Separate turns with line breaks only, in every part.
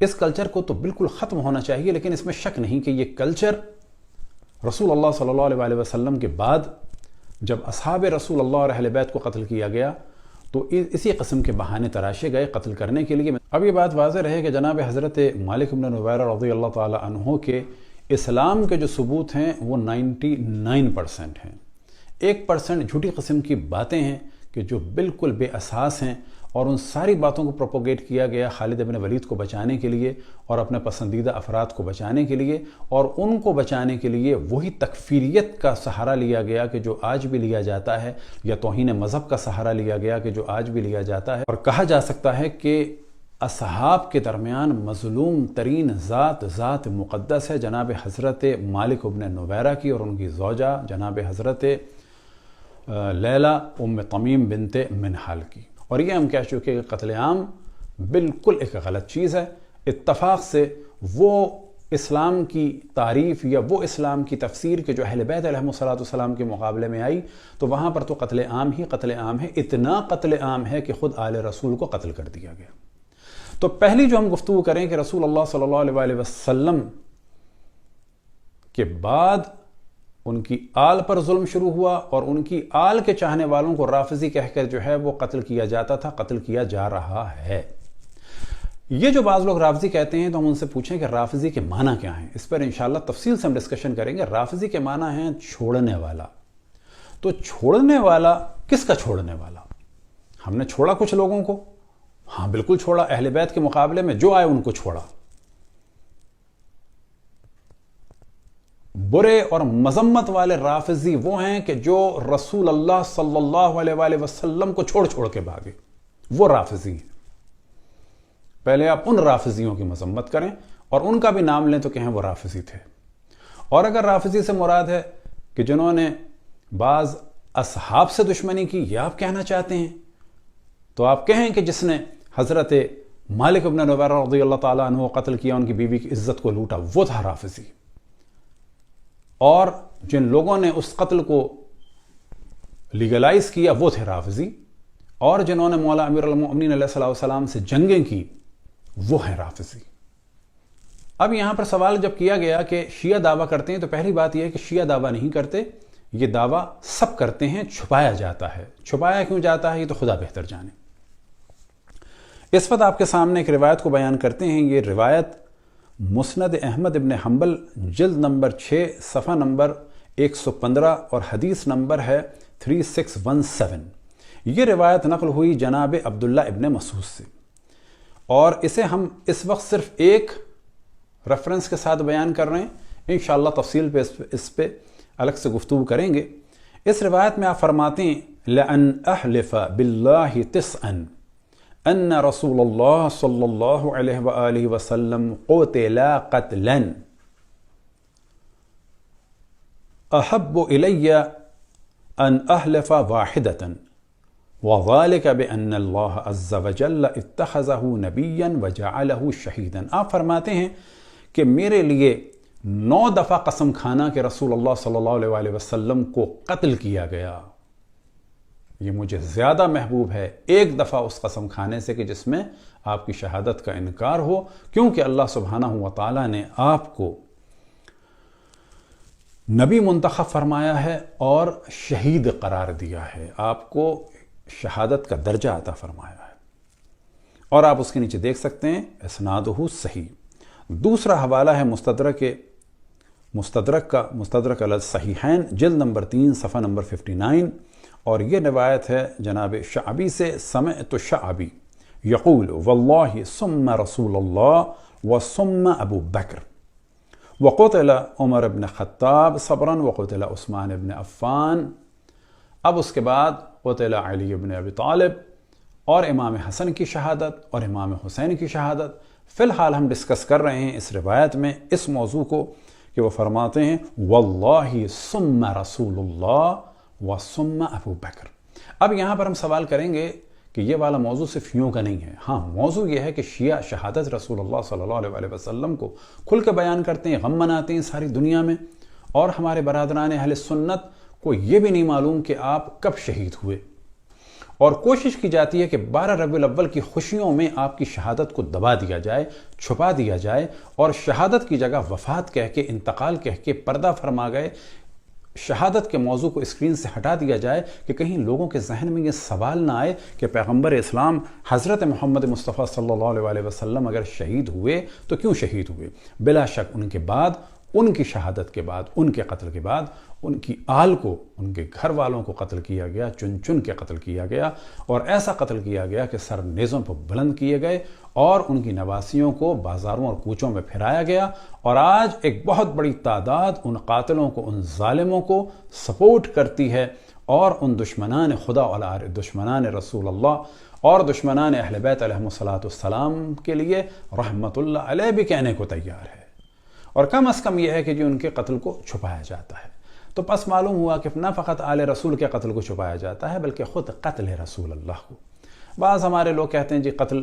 اس culture کو تو بالکل ختم ہونا چاہیے، لیکن اس میں شک نہیں کہ یہ کلچر رسول اللہ صلی اللہ علیہ وسلم کے بعد جب اصحاب رسول اللہ اور اہل بیت کو قتل کیا گیا تو اسی قسم کے بہانے تراشے گئے قتل کرنے کے لیے۔ اب یہ بات واضح رہے کہ جناب حضرت مالک بن نویرہ رضی اللہ تعالی عنہ کے اسلام کے جو ثبوت ہیں وہ 99% ہیں۔ 1% جھوٹی قسم کی باتیں ہیں کہ جو بالکل بے اساس ہیں، اور ان ساری باتوں کو پروپوگیٹ کیا گیا خالد بن ولید کو بچانے کے لیے اور اپنے پسندیدہ افراد کو بچانے کے لیے، اور ان کو بچانے کے لیے وہی تکفیریت کا سہارا لیا گیا کہ جو آج بھی لیا جاتا ہے، یا توہین مذہب کا سہارا لیا گیا کہ جو آج بھی لیا جاتا ہے، اور کہا جا سکتا ہے کہ اصحاب کے درمیان مظلوم ترین ذات مقدس ہے جناب حضرت مالک بن نویرہ کی اور ان کی زوجہ جناب حضرت لیلہ ام تمیم بنت منہال کی۔ اور یہ ہم کہہ چکے کہ قتل عام بالکل ایک غلط چیز ہے۔ اتفاق سے وہ اسلام کی تعریف یا وہ اسلام کی تفسیر کہ جو اہل بیت علیہم السلام کے مقابلے میں آئی، تو وہاں پر تو قتل عام ہی قتل عام ہے۔ اتنا قتل عام ہے کہ خود آل رسول کو قتل کر دیا گیا۔ تو پہلی جو ہم گفتگو کریں کہ رسول اللہ صلی اللہ علیہ وسلم کے بعد ان کی آل پر ظلم شروع ہوا، اور ان کی آل کے چاہنے والوں کو رافضی کہہ کر جو ہے وہ قتل کیا جاتا تھا، قتل کیا جا رہا ہے۔ یہ جو بعض لوگ رافضی کہتے ہیں تو ہم ان سے پوچھیں کہ رافضی کے معنی کیا ہیں، اس پر انشاءاللہ تفصیل سے ہم ڈسکشن کریں گے۔ رافضی کے معنی ہیں چھوڑنے والا۔ تو چھوڑنے والا کس کا چھوڑنے والا؟ ہم نے چھوڑا کچھ لوگوں کو، ہاں بالکل چھوڑا، اہل بیت کے مقابلے میں جو آئے ان کو چھوڑا۔ برے اور مذمت والے رافضی وہ ہیں کہ جو رسول اللہ صلی اللہ علیہ وسلم کو چھوڑ چھوڑ کے بھاگے، وہ رافضی ہیں۔ پہلے آپ ان رافضیوں کی مذمت کریں اور ان کا بھی نام لیں تو کہیں وہ رافضی تھے۔ اور اگر رافضی سے مراد ہے کہ جنہوں نے بعض اصحاب سے دشمنی کی، یہ آپ کہنا چاہتے ہیں، تو آپ کہیں کہ جس نے حضرت مالک بن نویرہ رضی اللہ تعالیٰ عنہ قتل کیا، ان کی بیوی کی عزت کو لوٹا، وہ تھا رافضی۔ اور جن لوگوں نے اس قتل کو لیگلائز کیا وہ تھے رافضی، اور جنہوں نے مولا امیر المؤمنین علیہ السلام سے جنگیں کی وہ ہیں رافضی۔ اب یہاں پر سوال جب کیا گیا کہ شیعہ دعویٰ کرتے ہیں، تو پہلی بات یہ ہے کہ شیعہ دعویٰ نہیں کرتے، یہ دعویٰ سب کرتے ہیں، چھپایا جاتا ہے۔ چھپایا کیوں جاتا ہے یہ تو خدا بہتر جانے۔ اس وقت آپ کے سامنے ایک روایت کو بیان کرتے ہیں۔ یہ روایت مسند احمد ابن حنبل جلد نمبر 6 صفحہ نمبر 115 اور حدیث نمبر ہے 3617۔ یہ روایت نقل ہوئی جناب عبداللہ ابن مسعود سے، اور اسے ہم اس وقت صرف ایک ریفرنس کے ساتھ بیان کر رہے ہیں، انشاءاللہ تفصیل پہ اس پہ الگ سے گفتگو کریں گے۔ اس روایت میں آپ فرماتے ہیں لَأَنْ أَحْلِفَ بِاللَّهِ تِسْعًا ان رسول اللہ صلی اللہ علیہ وآلہ وسلم قتل قتلا احب الی ان احلف واحدة وذلك بان اللہ عز وجل اتخذہ نبیا وجعلہ شہیدا۔ آپ فرماتے ہیں کہ میرے لیے 9 دفعہ قسم کھانا کہ رسول اللہ صلی اللہ علیہ وسلم کو قتل کیا گیا، یہ مجھے زیادہ محبوب ہے 1 دفعہ اس قسم کھانے سے کہ جس میں آپ کی شہادت کا انکار ہو، کیونکہ اللہ سبحانہ و تعالیٰ نے آپ کو نبی منتخب فرمایا ہے اور شہید قرار دیا ہے، آپ کو شہادت کا درجہ عطا فرمایا ہے، اور آپ اس کے نیچے دیکھ سکتے ہیں اسنادہ صحیح۔ دوسرا حوالہ ہے مستدرک علی الصحیحین جلد نمبر 3 صفحہ نمبر 59، اور یہ روایت ہے جناب شعبی سے، سمعت شعبی یقول واللہ ثم رسول اللہ وثم ابو بکر وقتل عمر بن خطاب صبرا وقتل عثمان بن عفان۔ اب اس کے بعد قتل علی بن ابی طالب، اور امام حسن کی شہادت اور امام حسین کی شہادت۔ فی الحال ہم ڈسکس کر رہے ہیں اس روایت میں اس موضوع کو کہ وہ فرماتے ہیں واللہ ثم رسول اللہ وثم ابو بکر۔ اب یہاں پر ہم سوال کریں گے کہ یہ والا موضوع صرف شیعوں کا نہیں ہے، ہاں موضوع یہ ہے کہ شیعہ شہادت رسول اللہ صلی اللہ علیہ وسلم کو کھل کے بیان کرتے ہیں، غم مناتے ہیں ساری دنیا میں، اور ہمارے برادران اہل سنت کو یہ بھی نہیں معلوم کہ آپ کب شہید ہوئے، اور کوشش کی جاتی ہے کہ 12 ربیع الاول کی خوشیوں میں آپ کی شہادت کو دبا دیا جائے، چھپا دیا جائے، اور شہادت کی جگہ وفات کہہ کے، انتقال کہہ کے پردہ فرما گئے، شہادت کے موضوع کو اسکرین سے ہٹا دیا جائے کہ کہیں لوگوں کے ذہن میں یہ سوال نہ آئے کہ پیغمبر اسلام حضرت محمد مصطفیٰ صلی اللہ علیہ وسلم اگر شہید ہوئے تو کیوں شہید ہوئے؟ بلا شک ان کے بعد، ان کی شہادت کے بعد، ان کے قتل کے بعد ان کی آل کو، ان کے گھر والوں کو قتل کیا گیا، چن چن کے قتل کیا گیا، اور ایسا قتل کیا گیا کہ سر نیزوں پر بلند کیے گئے اور ان کی نواسیوں کو بازاروں اور کوچوں میں پھرایا گیا، اور آج ایک بہت بڑی تعداد ان قاتلوں کو، ان ظالموں کو سپورٹ کرتی ہے، اور ان دشمنان خدا اور دشمنان رسول اللہ اور دشمنان اہل بیت علیہم السلام کے لیے رحمت اللہ علیہ بھی کہنے کو تیار ہے، اور کم از کم یہ ہے کہ جو ان کے قتل کو چھپایا جاتا ہے۔ تو پس معلوم ہوا کہ نہ فقط آل رسول کے قتل کو چھپایا جاتا ہے بلکہ خود قتل رسول اللہ کو۔ بعض ہمارے لوگ کہتے ہیں جی قتل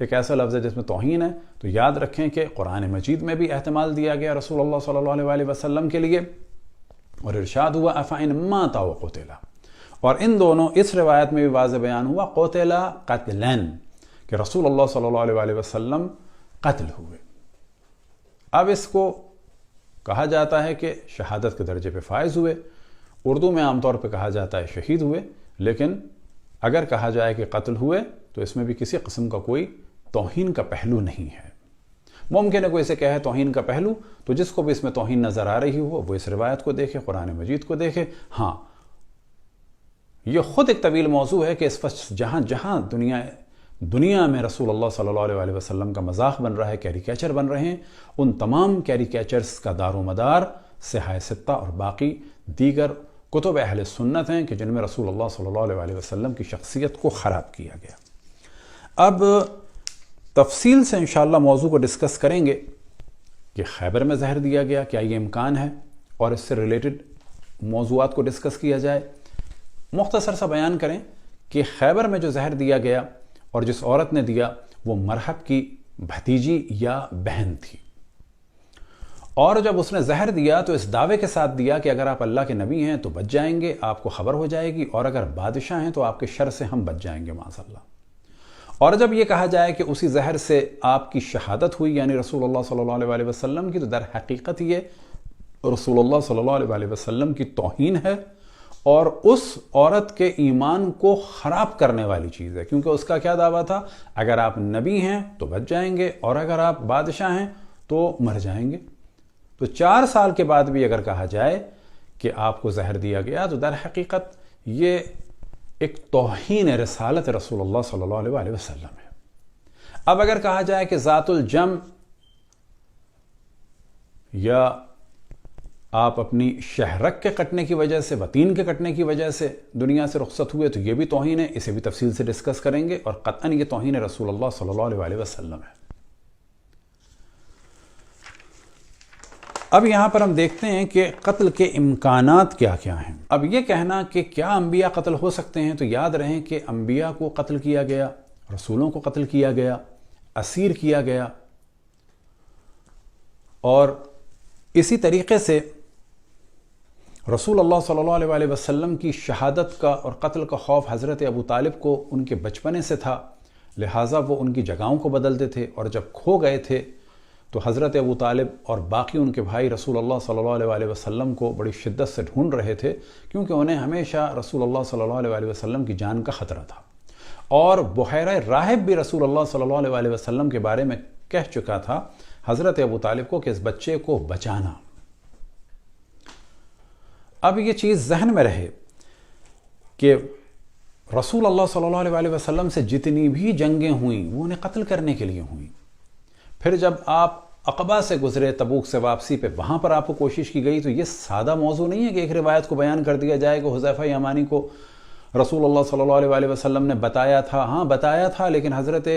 ایک ایسا لفظ ہے جس میں توہین ہے، تو یاد رکھیں کہ قرآن مجید میں بھی احتمال دیا گیا رسول اللہ صلی اللہ علیہ وسلم کے لیے، اور ارشاد ہوا افإن مات وقتل، اور ان دونوں اس روایت میں بھی واضح بیان ہوا قتل قتلن، کہ رسول اللہ صلی اللہ علیہ وسلم قتل ہوئے۔ اب اس کو کہا جاتا ہے کہ شہادت کے درجے پہ فائز ہوئے، اردو میں عام طور پہ کہا جاتا ہے شہید ہوئے، لیکن اگر کہا جائے کہ قتل ہوئے تو اس میں بھی کسی قسم کا کوئی توہین کا پہلو نہیں ہے۔ ممکن ہے کوئی اسے کہے توہین کا پہلو، تو جس کو بھی اس میں توہین نظر آ رہی ہو وہ اس روایت کو دیکھے، قرآن مجید کو دیکھے۔ ہاں، یہ خود ایک طویل موضوع ہے کہ اس وقت جہاں جہاں دنیا میں رسول اللہ صلی اللہ علیہ وسلم کا مذاق بن رہا ہے، کیریکیچر بن رہے ہیں، ان تمام کیریکیچرز کا دار و مدار صحاح ستہ اور باقی دیگر کتب اہل سنت ہیں کہ جن میں رسول اللہ صلی اللہ علیہ وسلم کی شخصیت کو خراب کیا گیا۔ اب تفصیل سے انشاءاللہ موضوع کو ڈسکس کریں گے کہ خیبر میں زہر دیا گیا، کیا یہ امکان ہے، اور اس سے ریلیٹڈ موضوعات کو ڈسکس کیا جائے۔ مختصر سا بیان کریں کہ خیبر میں جو زہر دیا گیا اور جس عورت نے دیا وہ مرحب کی بھتیجی یا بہن تھی، اور جب اس نے زہر دیا تو اس دعوے کے ساتھ دیا کہ اگر آپ اللہ کے نبی ہیں تو بچ جائیں گے، آپ کو خبر ہو جائے گی، اور اگر بادشاہ ہیں تو آپ کے شر سے ہم بچ جائیں گے معاذ اللہ۔ اور جب یہ کہا جائے کہ اسی زہر سے آپ کی شہادت ہوئی، یعنی رسول اللہ صلی اللہ علیہ وسلم کی، تو در حقیقت یہ رسول اللہ صلی اللہ علیہ وسلم کی توہین ہے، اور اس عورت کے ایمان کو خراب کرنے والی چیز ہے، کیونکہ اس کا کیا دعویٰ تھا؟ اگر آپ نبی ہیں تو بچ جائیں گے، اور اگر آپ بادشاہ ہیں تو مر جائیں گے۔ تو 4 سال کے بعد بھی اگر کہا جائے کہ آپ کو زہر دیا گیا تو در حقیقت یہ ایک توہین رسالت رسول اللہ صلی اللہ علیہ وسلم ہے۔ اب اگر کہا جائے کہ ذات الجم یا آپ اپنی شہرک کے کٹنے کی وجہ سے، وطین کے کٹنے کی وجہ سے دنیا سے رخصت ہوئے تو یہ بھی توہین ہے، اسے بھی تفصیل سے ڈسکس کریں گے، اور قطعاً یہ توہین رسول اللہ صلی اللہ علیہ وسلم ہے۔ اب یہاں پر ہم دیکھتے ہیں کہ قتل کے امکانات کیا کیا ہیں۔ اب یہ کہنا کہ کیا انبیاء قتل ہو سکتے ہیں، تو یاد رہیں کہ انبیاء کو قتل کیا گیا، رسولوں کو قتل کیا گیا، اسیر کیا گیا، اور اسی طریقے سے رسول اللہ صلی اللہ علیہ وسلم کی شہادت کا اور قتل کا خوف حضرت ابو طالب کو ان کے بچپنے سے تھا، لہٰذا وہ ان کی جگہوں کو بدلتے تھے، اور جب کھو گئے تھے تو حضرت ابو طالب اور باقی ان کے بھائی رسول اللہ صلی اللہ علیہ وسلم کو بڑی شدت سے ڈھونڈ رہے تھے، کیونکہ انہیں ہمیشہ رسول اللہ صلی اللہ علیہ وسلم کی جان کا خطرہ تھا، اور بحیرہ راہب بھی رسول اللہ صلی اللہ علیہ وسلم کے بارے میں کہہ چکا تھا حضرت ابو طالب کو کہ اس بچے کو بچانا۔ اب یہ چیز ذہن میں رہے کہ رسول اللہ صلی اللہ علیہ وسلم سے جتنی بھی جنگیں ہوئیں وہ انہیں قتل کرنے کے لیے ہوئیں۔ پھر جب آپ عقبہ سے گزرے، تبوک سے واپسی پہ، وہاں پر آپ کو کوشش کی گئی، تو یہ سادہ موضوع نہیں ہے کہ ایک روایت کو بیان کر دیا جائے کہ حذیفہ یمانی کو رسول اللہ صلی اللہ علیہ وسلم نے بتایا تھا۔ ہاں بتایا تھا، لیکن حضرت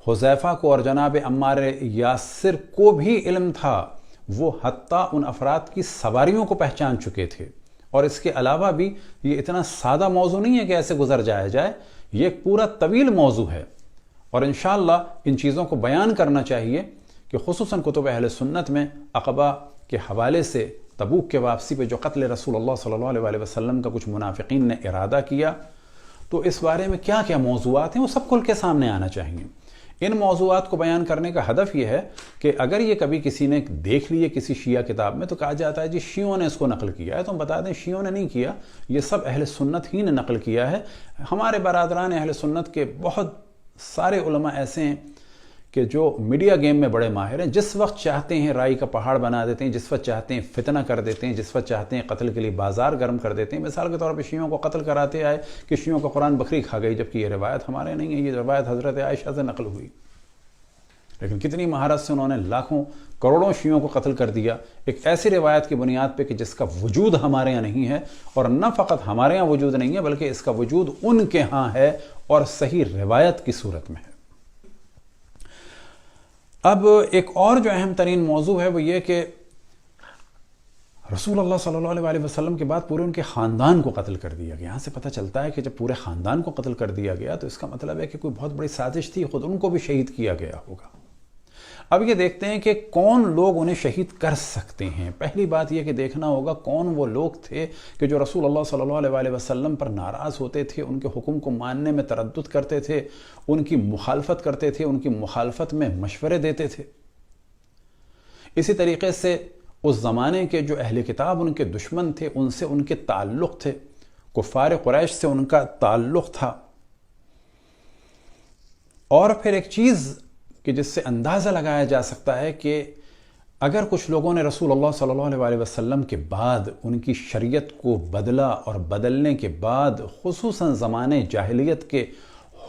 حذیفہ کو اور جناب عمار یاسر کو بھی علم تھا، وہ حتیٰ ان افراد کی سواریوں کو پہچان چکے تھے، اور اس کے علاوہ بھی یہ اتنا سادہ موضوع نہیں ہے کہ ایسے گزر جائے، یہ ایک پورا طویل موضوع ہے، اور انشاءاللہ ان چیزوں کو بیان کرنا چاہیے کہ خصوصاً کتب اہل سنت میں عقبہ کے حوالے سے تبوک کے واپسی پہ جو قتل رسول اللہ صلی اللہ علیہ وسلم کا کچھ منافقین نے ارادہ کیا، تو اس بارے میں کیا کیا موضوعات ہیں وہ سب کھل کے سامنے آنا چاہیے۔ ان موضوعات کو بیان کرنے کا ہدف یہ ہے کہ اگر یہ کبھی کسی نے دیکھ لیے کسی شیعہ کتاب میں تو کہا جاتا ہے جی شیعوں نے اس کو نقل کیا ہے، تو ہم بتا دیں شیعوں نے نہیں کیا، یہ سب اہل سنت ہی نے نقل کیا ہے۔ ہمارے برادران اہل سنت کے بہت سارے علماء ایسے ہیں کہ جو میڈیا گیم میں بڑے ماہر ہیں، جس وقت چاہتے ہیں رائی کا پہاڑ بنا دیتے ہیں، جس وقت چاہتے ہیں فتنہ کر دیتے ہیں، جس وقت چاہتے ہیں قتل کے لیے بازار گرم کر دیتے ہیں۔ مثال کے طور پہ شیعوں کو قتل کراتے آئے کہ شیعوں کا قرآن بکری کھا گئی، جبکہ یہ روایت ہمارے نہیں ہے، یہ روایت حضرت عائشہ سے نقل ہوئی، لیکن کتنی مہارت سے انہوں نے لاکھوں کروڑوں شیعوں کو قتل کر دیا ایک ایسی روایت کی بنیاد پہ کہ جس کا وجود ہمارے یہاں نہیں ہے، اور نہ فقط ہمارے یہاں وجود نہیں ہے بلکہ اس کا وجود ان کے ہاں ہے اور صحیح روایت کی صورت میں ہے۔ اب ایک اور جو اہم ترین موضوع ہے وہ یہ کہ رسول اللہ صلی اللہ علیہ وسلم کے بعد پورے ان کے خاندان کو قتل کر دیا گیا۔ یہاں سے پتہ چلتا ہے کہ جب پورے خاندان کو قتل کر دیا گیا تو اس کا مطلب ہے کہ کوئی بہت بڑی سازش تھی، خود ان کو بھی شہید کیا گیا ہوگا۔ اب یہ دیکھتے ہیں کہ کون لوگ انہیں شہید کر سکتے ہیں۔ پہلی بات یہ کہ دیکھنا ہوگا کون وہ لوگ تھے کہ جو رسول اللہ صلی اللہ علیہ وسلم پر ناراض ہوتے تھے، ان کے حکم کو ماننے میں تردد کرتے تھے، ان کی مخالفت کرتے تھے، ان کی مخالفت میں مشورے دیتے تھے۔ اسی طریقے سے اس زمانے کے جو اہل کتاب ان کے دشمن تھے، ان سے ان کے تعلق تھے، کفار قریش سے ان کا تعلق تھا۔ اور پھر ایک چیز کہ جس سے اندازہ لگایا جا سکتا ہے کہ اگر کچھ لوگوں نے رسول اللہ صلی اللہ علیہ وسلم کے بعد ان کی شریعت کو بدلا اور بدلنے کے بعد خصوصاً زمانے جاہلیت کے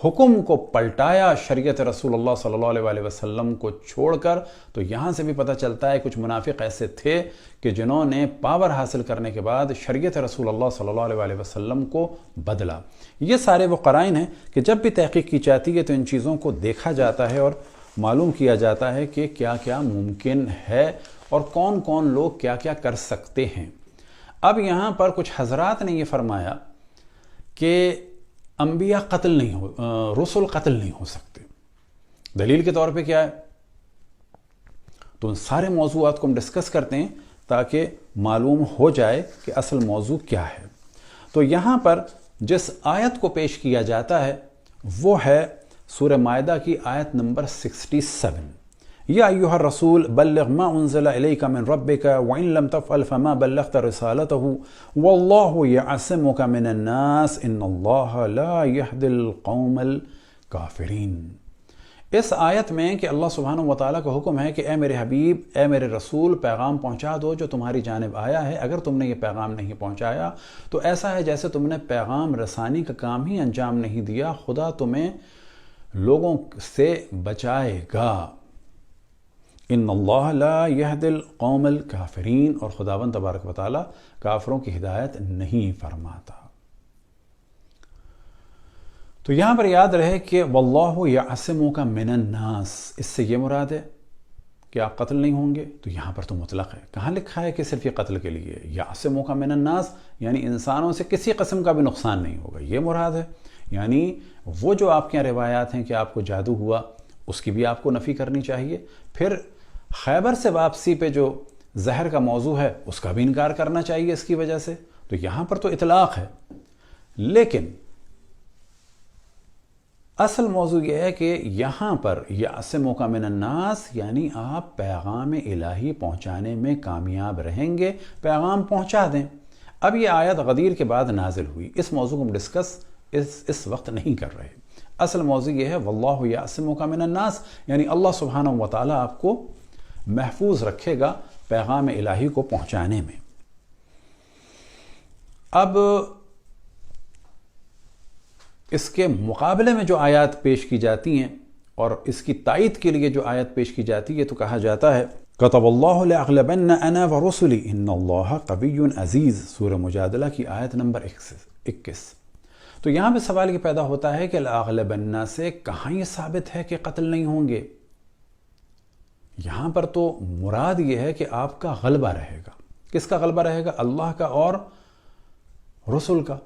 حکم کو پلٹایا شریعت رسول اللہ صلی اللہ علیہ وسلم کو چھوڑ کر، تو یہاں سے بھی پتہ چلتا ہے کچھ منافق ایسے تھے کہ جنہوں نے پاور حاصل کرنے کے بعد شریعت رسول اللہ صلی اللہ علیہ وسلم کو بدلا۔ یہ سارے وہ قرائن ہیں کہ جب بھی تحقیق کی جاتی ہے تو ان چیزوں کو دیکھا جاتا ہے اور معلوم کیا جاتا ہے کہ کیا کیا ممکن ہے اور کون کون لوگ کیا کیا کر سکتے ہیں۔ اب یہاں پر کچھ حضرات نے یہ فرمایا کہ انبیاء قتل نہیں ہو، رسول قتل نہیں ہو سکتے، دلیل کے طور پہ کیا ہے؟ تو ان سارے موضوعات کو ہم ڈسکس کرتے ہیں تاکہ معلوم ہو جائے کہ اصل موضوع کیا ہے۔ تو یہاں پر جس آیت کو پیش کیا جاتا ہے وہ ہے سورہ مائدہ کی آیت نمبر 67۔ یا ایھا الرسول بلغ ما انزل الیک من ربک وان لم تفعل فما بلغت رسالته واللہ یعصمک من الناس ان اللہ لا یہدی القوم الکافرین۔ اس آیت میں کہ اللہ سبحانہ وتعالیٰ کا حکم ہے کہ اے میرے حبیب، اے میرے رسول، پیغام پہنچا دو جو تمہاری جانب آیا ہے۔ اگر تم نے یہ پیغام نہیں پہنچایا تو ایسا ہے جیسے تم نے پیغام رسانی کا کام ہی انجام نہیں دیا، خدا تمہیں لوگوں سے بچائے گا۔ ان اللہ لا یہدی القوم الکافرین، اور خداوند تبارک و تعالی کافروں کی ہدایت نہیں فرماتا۔ تو یہاں پر یاد رہے کہ واللہ یعصمک من الناس، اس سے یہ مراد ہے کہ آپ قتل نہیں ہوں گے، تو یہاں پر تو مطلق ہے۔ کہاں لکھا ہے کہ صرف یہ قتل کے لیے؟ یعصمک من الناس یعنی انسانوں سے کسی قسم کا بھی نقصان نہیں ہوگا، یہ مراد ہے۔ یعنی وہ جو آپ کے یہاں روایات ہیں کہ آپ کو جادو ہوا، اس کی بھی آپ کو نفی کرنی چاہیے۔ پھر خیبر سے واپسی پہ جو زہر کا موضوع ہے اس کا بھی انکار کرنا چاہیے اس کی وجہ سے۔ تو یہاں پر تو اطلاق ہے، لیکن اصل موضوع یہ ہے کہ یہاں پر یعصمک من الناس یعنی آپ پیغام الہی پہنچانے میں کامیاب رہیں گے، پیغام پہنچا دیں۔ اب یہ آیت غدیر کے بعد نازل ہوئی، اس موضوع کو ہم ڈسکس اس وقت نہیں کر رہے۔ اصل موضوع یہ ہے واللہ یعصمک من الناس یعنی اللہ سبحانہ وتعالیٰ آپ کو محفوظ رکھے گا پیغام الہی کو پہنچانے میں۔ اب اس کے مقابلے میں جو آیات پیش کی جاتی ہیں اور اس کی تائید کے لیے جو آیت پیش کی جاتی ہے تو کہا جاتا ہے کتب اللہ لأغلبن انا ورسلی ان اللہ قوی عزیز، سورہ مجادلہ کی آیت نمبر 21۔ تو یہاں پہ سوال یہ پیدا ہوتا ہے کہ لأغلبن سے کہاں یہ ثابت ہے کہ قتل نہیں ہوں گے؟ یہاں پر تو مراد یہ ہے کہ آپ کا غلبہ رہے گا۔ کس کا غلبہ رہے گا؟ اللہ کا اور رسول کا،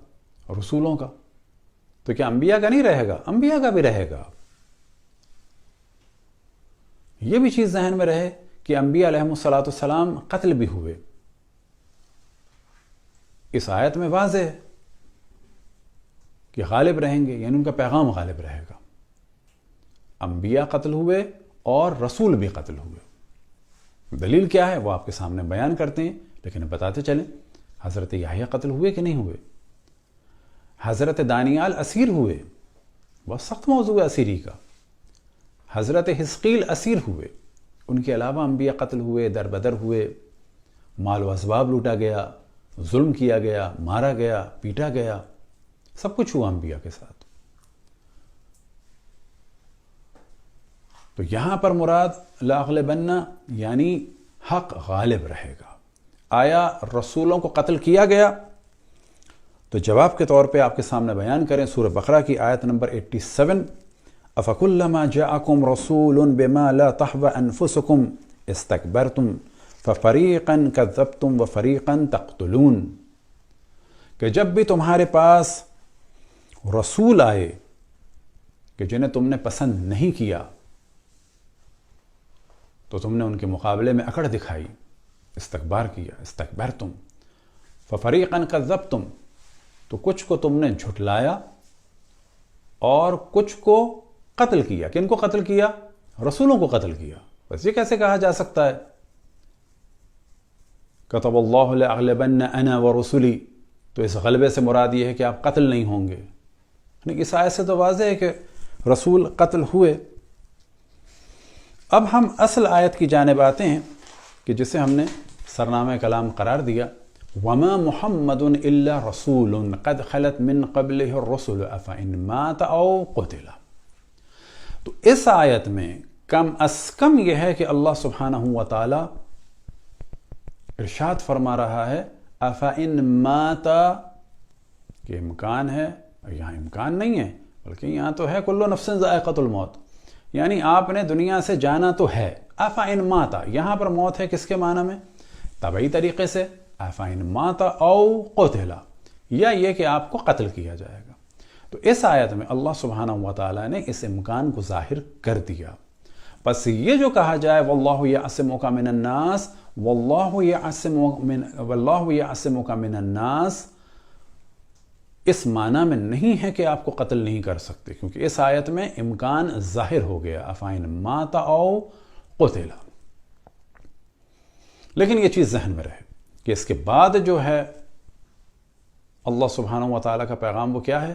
رسولوں کا۔ تو کیا انبیاء کا نہیں رہے گا؟ انبیاء کا بھی رہے گا۔ یہ بھی چیز ذہن میں رہے کہ انبیاء علیہم السلام قتل بھی ہوئے، اس آیت میں واضح ہے کہ غالب رہیں گے، یعنی ان کا پیغام غالب رہے گا. انبیاء قتل ہوئے اور رسول بھی قتل ہوئے. دلیل کیا ہے وہ آپ کے سامنے بیان کرتے ہیں، لیکن بتاتے چلیں. حضرت یحییٰ قتل ہوئے کہ نہیں ہوئے؟ حضرت دانیال اسیر ہوئے، بہت سخت موضوع ہے اسیری کا. حضرت حزقیل اسیر ہوئے. ان کے علاوہ انبیاء قتل ہوئے، در بدر ہوئے، مال و اسباب لوٹا گیا، ظلم کیا گیا، مارا گیا، پیٹا گیا، سب کچھ ہوا انبیاء کے ساتھ. تو یہاں پر مراد لاغلبن یعنی حق غالب رہے گا. آیا رسولوں کو قتل کیا گیا؟ تو جواب کے طور پہ آپ کے سامنے بیان کریں سورہ بقرہ کی آیت نمبر 87. افکلما جاءکم رسول بما لا تحوى انفسکم استکبرتم ففریقا کذبتم وفریقا تقتلون. کہ جب بھی تمہارے پاس رسول آئے کہ جنہیں تم نے پسند نہیں کیا تو تم نے ان کے مقابلے میں اکڑ دکھائی، استکبار کیا، استکبرتم. ففریقا کذبتم، تو کچھ کو تم نے جھٹلایا اور کچھ کو قتل کیا. کن کو قتل کیا؟ رسولوں کو قتل کیا. بس یہ کیسے کہا جا سکتا ہے کتب اللہ لأغلبن انا ورسلی؟ تو اس غلبے سے مراد یہ ہے کہ آپ قتل نہیں ہوں گے. اس آیت سے تو واضح ہے کہ رسول قتل ہوئے. اب ہم اصل آیت کی جانب آتے ہیں کہ جسے ہم نے سرنامہ کلام قرار دیا. وما محمد الا رسول قد خلت من قبله الرسل افإن مات او قتل. تو اس آیت میں کم از کم یہ ہے کہ اللہ سبحانہ و تعالی ارشاد فرما رہا ہے افإن مات، کہ امکان ہے، یہاں امکان نہیں ہے بلکہ یہاں تو ہے کل نفس ذائقۃ الموت، یعنی آپ نے دنیا سے جانا تو ہے. افإن مات، یہاں پر موت ہے کس کے معنی میں؟ طبعی طریقے سے افإن مات او قتل، یا یہ کہ آپ کو قتل کیا جائے گا. تو اس آیت میں اللہ سبحانہ و تعالیٰ نے اس امکان کو ظاہر کر دیا. پس یہ جو کہا جائے واللہ یعصمک من الناس، واللہ یعصمک من الناس، اس معنی میں نہیں ہے کہ آپ کو قتل نہیں کر سکتے، کیونکہ اس آیت میں امکان ظاہر ہو گیا افإن مات او قتل. لیکن یہ چیز ذہن میں رہے کہ اس کے بعد جو ہے اللہ سبحانہ و تعالیٰ کا پیغام وہ کیا ہے؟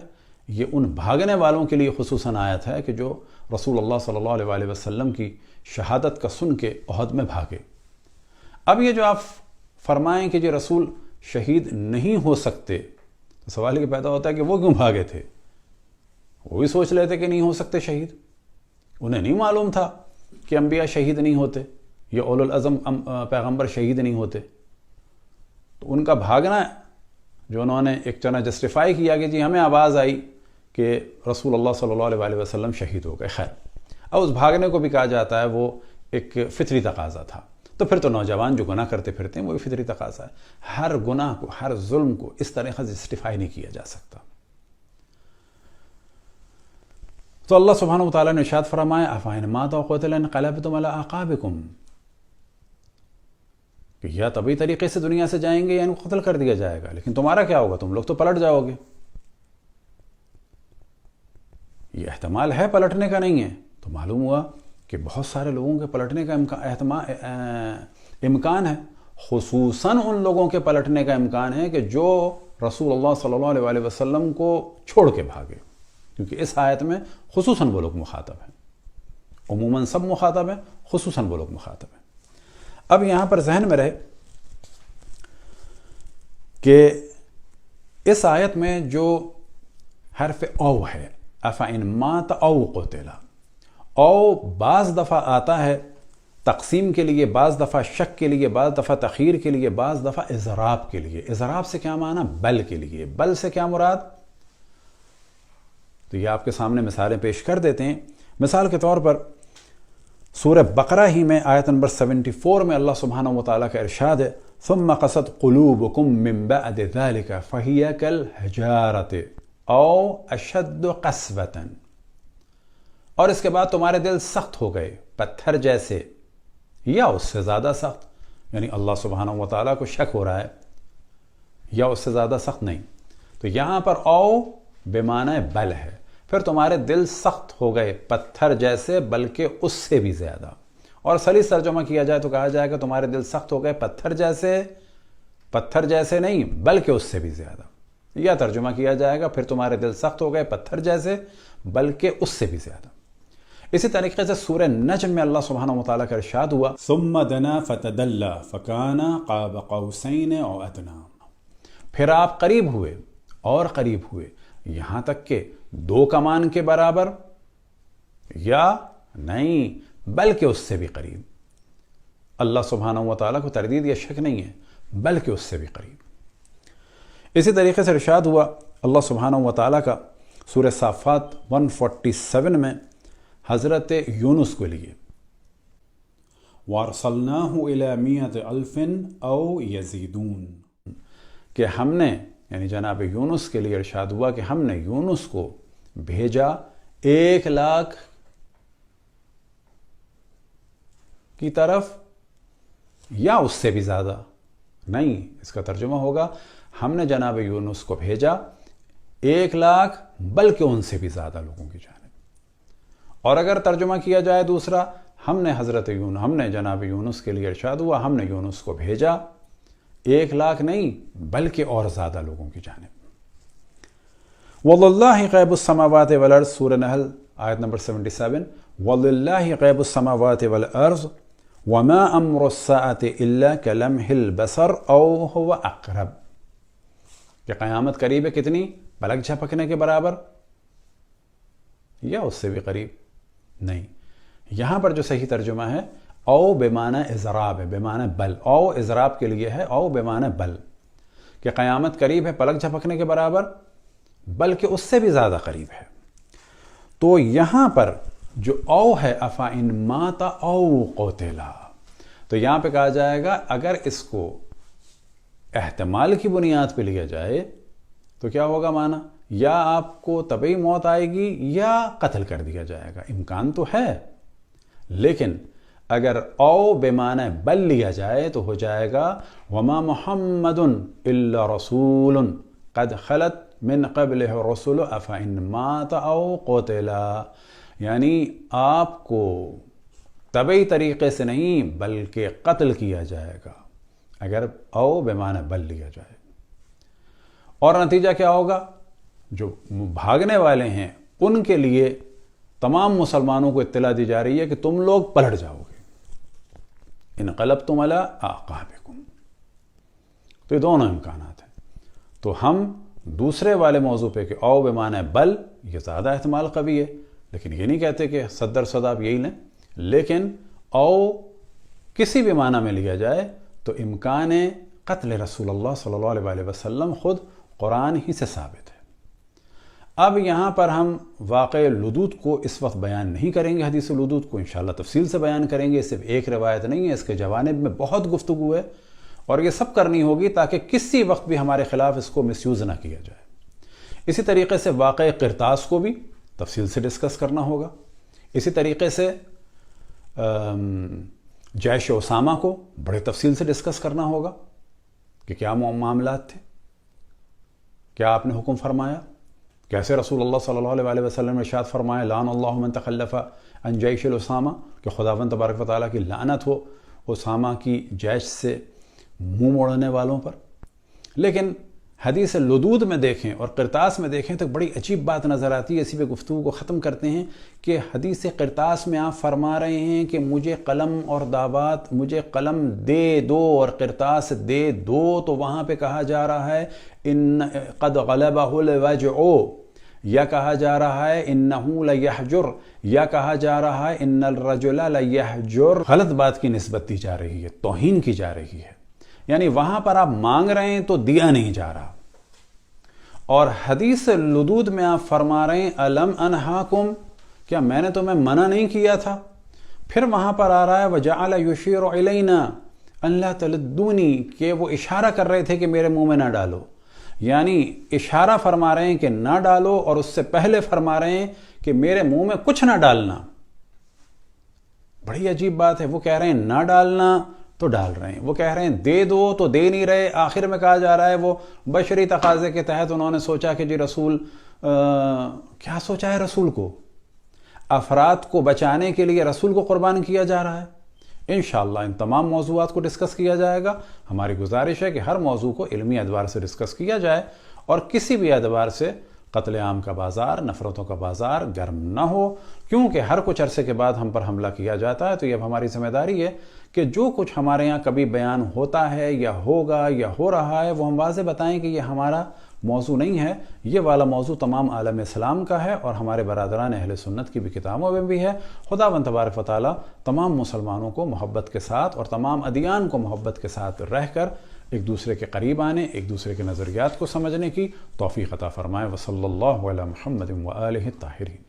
یہ ان بھاگنے والوں کے لیے خصوصاً آیت ہے کہ جو رسول اللہ صلی اللہ علیہ وسلم کی شہادت کا سن کے احد میں بھاگے. اب یہ جو آپ فرمائیں کہ یہ رسول شہید نہیں ہو سکتے، تو سوال یہ پیدا ہوتا ہے کہ وہ کیوں بھاگے تھے؟ وہ بھی سوچ لیتے کہ نہیں ہو سکتے شہید. انہیں نہیں معلوم تھا کہ انبیاء شہید نہیں ہوتے، یہ اولو العزم پیغمبر شہید نہیں ہوتے. تو ان کا بھاگنا جو انہوں نے ایک طرح جسٹیفائی کیا کہ جی ہمیں آواز آئی کہ رسول اللہ صلی اللہ علیہ وسلم شہید ہو گئے. خیر، اب اس بھاگنے کو بھی کہا جاتا ہے وہ ایک فطری تقاضا تھا. تو پھر تو نوجوان جو گناہ کرتے پھرتے ہیں وہ بھی فطری تقاضا ہے. ہر گناہ کو، ہر ظلم کو اس طرح جسٹیفائی نہیں کیا جا سکتا. تو اللہ سبحانہ وتعالیٰ نے ارشاد فرمایا افإن مات او قتل انقلبتم علی اعقابکم، کہ یا طبعی طریقے سے دنیا سے جائیں گے یا ان کو قتل کر دیا جائے گا، لیکن تمہارا کیا ہوگا؟ تم لوگ تو پلٹ جاؤ گے. یہ احتمال ہے، پلٹنے کا نہیں ہے. تو معلوم ہوا کہ بہت سارے لوگوں کے پلٹنے کا امکان ہے، خصوصاً ان لوگوں کے پلٹنے کا امکان ہے کہ جو رسول اللہ صلی اللہ علیہ وسلم کو چھوڑ کے بھاگے، کیونکہ اس آیت میں خصوصاً وہ لوگ مخاطب ہیں. عموماً سب مخاطب ہیں، خصوصاً وہ لوگ مخاطب ہیں. اب یہاں پر ذہن میں رہے کہ اس آیت میں جو حرف او ہے افإن مات او قتل، او بعض دفعہ آتا ہے تقسیم کے لیے، بعض دفعہ شک کے لیے، بعض دفعہ تخیر کے لیے، بعض دفعہ اضراب کے لیے. اضراب سے کیا معنی؟ بل کے لیے. بل سے کیا مراد؟ تو یہ آپ کے سامنے مثالیں پیش کر دیتے ہیں. مثال کے طور پر سورہ بقرہ ہی میں آیت نمبر 74 میں اللہ سبحانہ وتعالیٰ کا ارشاد ہے ثم قست قلوبکم من بعد ذلك فهي كالحجارة او اشد قسوة، اور اس کے بعد تمہارے دل سخت ہو گئے پتھر جیسے یا اس سے زیادہ سخت. یعنی اللہ سبحانہ وتعالیٰ کو شک ہو رہا ہے یا اس سے زیادہ سخت نہیں. تو یہاں پر او بمعنی بل ہے. پھر تمہارے دل سخت ہو گئے پتھر جیسے بلکہ اس سے بھی زیادہ. اور سلیس ترجمہ کیا جائے تو کہا جائے کہ تمہارے دل سخت ہو گئے پتھر جیسے نہیں بلکہ اس سے بھی زیادہ. یا ترجمہ کیا جائے گا پھر تمہارے دل سخت ہو گئے پتھر جیسے بلکہ اس سے بھی زیادہ. اسی طریقے سے سورہ نجم میں اللہ سبحانہ وتعالیٰ کا ارشاد ہوا
ثم دنا فتدلى فكان قاب قوسين او ادنى.
پھر آپ قریب ہوئے اور قریب ہوئے یہاں تک کہ 2 کمان کے برابر یا نہیں بلکہ اس سے بھی قریب. اللہ سبحانہ وتعالیٰ کو تردید یا شک نہیں ہے بلکہ اس سے بھی قریب. اسی طریقے سے ارشاد ہوا اللہ سبحانہ وتعالیٰ کا سورہ صافات 147 میں حضرت یونس کو لیے
وارسلناه الى 100,000 او يزيدون.
کہ ہم نے یعنی جناب یونس کے لیے ارشاد ہوا کہ ہم نے یونس کو بھیجا 1,00,000 کی طرف یا اس سے بھی زیادہ. نہیں، اس کا ترجمہ ہوگا ہم نے جناب یونس کو بھیجا 1,00,000 بلکہ ان سے بھی زیادہ لوگوں کی جانب. اور اگر ترجمہ کیا جائے دوسرا ہم نے جناب یونس کے لیے ارشاد ہوا ہم نے یونس کو بھیجا 1,00,000 نہیں بلکہ اور زیادہ لوگوں کی جانب. وَلِلَّهِ غَيْبُ السَّمَاوَاتِ وَالْأَرْضِ سورہ نحل آیت نمبر 77 وَلِلَّهِ غَيْبُ السَّمَاوَاتِ وَالْأَرْضِ وَمَا أَمْرُ السَّاعَةِ إِلَّا كَلَمْحِ الْبَصَرِ أَوْ هُوَ أَقْرَبُ. کہ قیامت قریب ہے کتنی؟ پلک جھپکنے کے برابر یا اس سے بھی قریب؟ نہیں. یہاں پر جو صحیح ترجمہ ہے او بمعنی اضراب ہے، بمعنی بل. او اضراب کے لیے ہے، او بمعنی بل، کہ قیامت قریب ہے پلک جھپکنے کے برابر بلکہ اس سے بھی زیادہ قریب ہے. تو یہاں پر جو او ہے افَإِن مَاتَ أَوْ قُتِلَ، تو یہاں پہ کہا جائے گا اگر اس کو احتمال کی بنیاد پہ لیا جائے تو کیا ہوگا معنی؟ یا آپ کو طبعی موت آئے گی یا قتل کر دیا جائے گا. امکان تو ہے، لیکن اگر او بمعنی بل لیا جائے تو ہو جائے گا وما محمد الا رسول قد خلت من قبلہ الرسل افإن مات او قتل. یعنی آپ کو طبعی طریقے سے نہیں بلکہ قتل کیا جائے گا اگر او بمعنی بل لیا جائے. اور نتیجہ کیا ہوگا؟ جو بھاگنے والے ہیں ان کے لیے تمام مسلمانوں کو اطلاع دی جا رہی ہے کہ تم لوگ پلٹ جاؤ گے. انقلبتم علی اعقابکم. تو یہ دونوں امکانات ہیں. تو ہم دوسرے والے موضوع پہ کہ او بمعنی بل یہ زیادہ احتمال قوی ہے، لیکن یہ نہیں کہتے کہ 100% آپ یہی لیں. لیکن او کسی بھی معنی میں لیا جائے تو امکان قتل رسول اللہ صلی اللہ علیہ وسلم خود قرآن ہی سے ثابت ہے. اب یہاں پر ہم واقع لدود کو اس وقت بیان نہیں کریں گے، حدیث لدود کو انشاءاللہ تفصیل سے بیان کریں گے. صرف ایک روایت نہیں ہے، اس کے جوانب میں بہت گفتگو ہے اور یہ سب کرنی ہوگی تاکہ کسی وقت بھی ہمارے خلاف اس کو مس یوز نہ کیا جائے. اسی طریقے سے واقع قرطاس کو بھی تفصیل سے ڈسکس کرنا ہوگا. اسی طریقے سے جیش اسامہ کو بڑے تفصیل سے ڈسکس کرنا ہوگا کہ کیا معاملات تھے، کیا آپ نے حکم فرمایا، کیسے رسول اللہ صلی اللہ علیہ وسلم نے ارشاد فرمایا لعن اللہ من تخلف عن جیش الاسامہ، کہ خداوند تبارک و تعالیٰ کی لعنت ہو اسامہ کی جیش سے منہ موڑنے والوں پر. لیکن حدیث لدود میں دیکھیں اور قرطاس میں دیکھیں تو بڑی عجیب بات نظر آتی ہے. اسی پہ گفتگو کو ختم کرتے ہیں کہ حدیث قرطاس میں آپ فرما رہے ہیں کہ مجھے قلم اور دعوات، مجھے قلم دے دو اور قرطاس دے دو، تو وہاں پہ کہا جا رہا ہے ان قد غلبہ الوجع، یا کہا جا رہا ہے انہو لیحجر، یا کہا جا رہا ہے ان الرجل لیحجر. غلط بات کی نسبت دی جا رہی ہے، توہین کی جا رہی ہے. یعنی وہاں پر آپ مانگ رہے ہیں تو دیا نہیں جا رہا. اور حدیث لدود میں آپ فرما رہے ہیں الم انہاکم، کیا میں نے تمہیں منع نہیں کیا تھا؟ پھر وہاں پر آ رہا ہے وجعل یشیر الینا ان لا تلدونی، کہ وہ اشارہ کر رہے تھے کہ میرے منہ میں نہ ڈالو. یعنی اشارہ فرما رہے ہیں کہ نہ ڈالو، اور اس سے پہلے فرما رہے ہیں کہ میرے منہ میں کچھ نہ ڈالنا. بڑی عجیب بات ہے. وہ کہہ رہے ہیں نہ ڈالنا تو ڈال رہے ہیں، وہ کہہ رہے ہیں دے دو تو دے نہیں رہے. آخر میں کہا جا رہا ہے وہ بشری تقاضے کے تحت انہوں نے سوچا کہ جی رسول کیا سوچا ہے رسول کو؟ افراد کو بچانے کے لیے رسول کو قربان کیا جا رہا ہے۔ انشاءاللہ ان تمام موضوعات کو ڈسکس کیا جائے گا۔ ہماری گزارش ہے کہ ہر موضوع کو علمی اعتبار سے ڈسکس کیا جائے اور کسی بھی اعتبار سے قتل عام کا بازار، نفرتوں کا بازار گرم نہ ہو، کیونکہ ہر کچھ عرصے کے بعد ہم پر حملہ کیا جاتا ہے۔ تو یہ اب ہماری ذمہ داری ہے کہ جو کچھ ہمارے یہاں کبھی بیان ہوتا ہے یا ہوگا یا ہو رہا ہے وہ ہم واضح بتائیں کہ یہ ہمارا موضوع نہیں ہے، یہ والا موضوع تمام عالم اسلام کا ہے اور ہمارے برادران اہل سنت کی بھی کتابوں میں بھی ہے۔ خداوند تبارک و تعالی تمام مسلمانوں کو محبت کے ساتھ اور تمام ادیان کو محبت کے ساتھ رہ کر ایک دوسرے کے قریب آنے، ایک دوسرے کے نظریات کو سمجھنے کی توفیق عطا فرمائے۔ وصلی اللہ علی محمد و آلہ الطاہرین۔